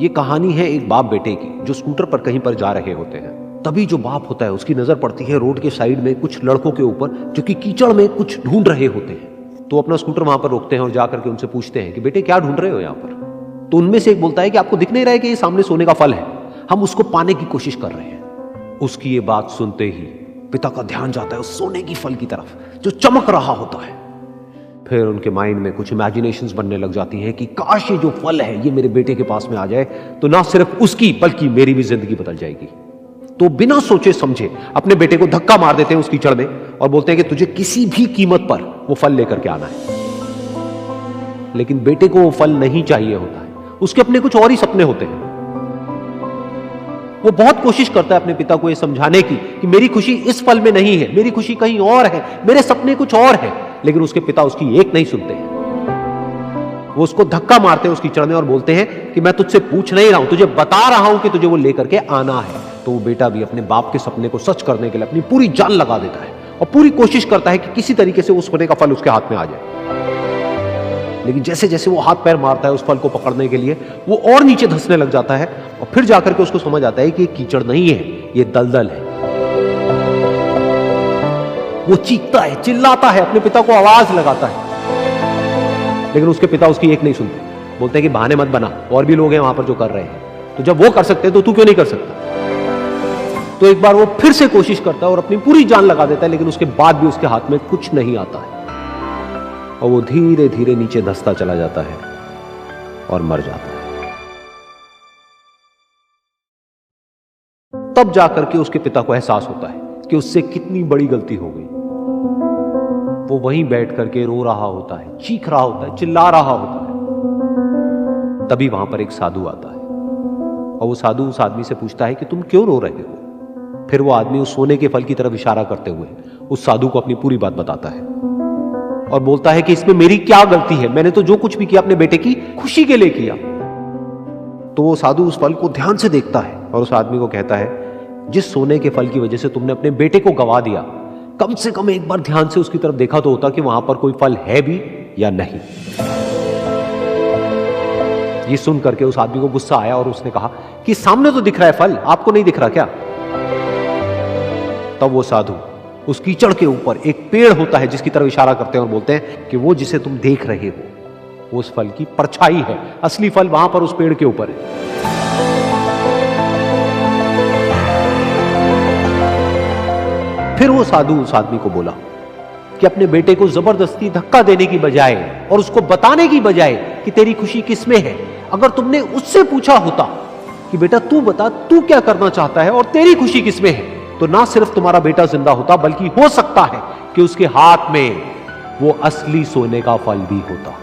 ये कहानी है एक बाप बेटे की जो स्कूटर पर कहीं पर जा रहे होते हैं। तभी जो बाप होता है उसकी नजर पड़ती है रोड के साइड में कुछ लड़कों के ऊपर जो कि कीचड़ में कुछ ढूंढ रहे होते हैं। तो अपना स्कूटर वहां पर रोकते हैं और जाकर के उनसे पूछते हैं कि बेटे क्या ढूंढ रहे हो यहाँ पर। तो उनमें से एक बोलता है कि आपको दिख नहीं रहा है कि ये सामने सोने का फल है, हम उसको पाने की कोशिश कर रहे हैं। उसकी ये बात सुनते ही पिता का ध्यान जाता है उस सोने की फल की तरफ जो चमक रहा होता है। फिर उनके माइंड में कुछ इमेजिनेशंस बनने लग जाती हैं कि काश ये जो फल है ये मेरे बेटे के पास में आ जाए तो ना सिर्फ उसकी बल्कि मेरी भी जिंदगी बदल जाएगी। तो बिना सोचे समझे अपने बेटे को धक्का मार देते हैं उस कीचड़ में और बोलते हैं कि तुझे किसी भी कीमत पर वो फल लेकर के आना है। लेकिन बेटे को वो फल नहीं चाहिए होता है, उसके अपने कुछ और ही सपने होते हैं। वो बहुत कोशिश करता है अपने पिता को ये समझाने की कि मेरी खुशी इस फल में नहीं है, मेरी खुशी कहीं और है, मेरे सपने कुछ और है। लेकिन उसके पिता उसकी एक नहीं सुनते हैं। वो उसको धक्का मारते हैं उस कीचड़ में और बोलते हैं कि मैं तुझसे पूछ नहीं रहा हूं, तुझे बता रहा हूं कि तुझे वो लेकर के आना है। तो वो बेटा भी अपने बाप के सपने को सच करने के लिए अपनी पूरी जान लगा देता है और पूरी कोशिश करता है कि किसी तरीके से उस सोने का फल उसके हाथ में आ जाए। लेकिन जैसे जैसे वो हाथ पैर मारता है उस फल को पकड़ने के लिए, वो और नीचे धंसने लग जाता है और फिर जाकर के उसको समझ आता है कि ये कीचड़ नहीं है, ये दलदल है। वो चीखता है, चिल्लाता है, अपने पिता को आवाज लगाता है, लेकिन उसके पिता उसकी एक नहीं सुनते। बोलते हैं कि बहाने मत बना, और भी लोग हैं वहां पर जो कर रहे हैं, तो जब वो कर सकते हैं तो तू क्यों नहीं कर सकता। तो एक बार वो फिर से कोशिश करता है और अपनी पूरी जान लगा देता है, लेकिन उसके बाद भी उसके हाथ में कुछ नहीं आता है और वो धीरे धीरे नीचे धंसता चला जाता है और मर जाता है। तब जाकर के उसके पिता को एहसास होता है कि उससे कितनी बड़ी गलती हो गई। वो वहीं बैठ करके रो रहा होता है, चीख रहा होता है, चिल्ला रहा होता है। तभी वहां पर एक साधु आता है और वो साधु उस आदमी से पूछता है कि तुम क्यों रो रहे हो। फिर वो आदमी उस सोने के फल की तरफ इशारा करते हुए उस साधु को अपनी पूरी बात बताता है और बोलता है कि इसमें मेरी क्या गलती है, मैंने तो जो कुछ भी किया अपने बेटे की खुशी के लिए किया। तो वो साधु उस फल को ध्यान से देखता है और उस आदमी को कहता है, जिस सोने के फल की वजह से तुमने अपने बेटे को गवा दिया, कम से कम एक बार ध्यान से उसकी तरफ देखा तो होता कि वहां पर कोई फल है भी या नहीं। ये सुन करके उस आदमी को गुस्सा आया और उसने कहा कि सामने तो दिख रहा है फल, आपको नहीं दिख रहा क्या। तब वो साधु उस कीचड़ के ऊपर एक पेड़ होता है जिसकी तरफ इशारा करते हैं और बोलते हैं कि वो जिसे तुम देख रहे हो वो उस फल की परछाई है, असली फल वहां पर उस पेड़ के ऊपर है। फिर वो साधु उस आदमी को बोला कि अपने बेटे को जबरदस्ती धक्का देने की बजाय और उसको बताने की बजाय कि तेरी खुशी किसमें है, अगर तुमने उससे पूछा होता कि बेटा तू बता तू क्या करना चाहता है और तेरी खुशी किसमें है, तो ना सिर्फ तुम्हारा बेटा जिंदा होता बल्कि हो सकता है कि उसके हाथ में वो असली सोने का फल भी होता।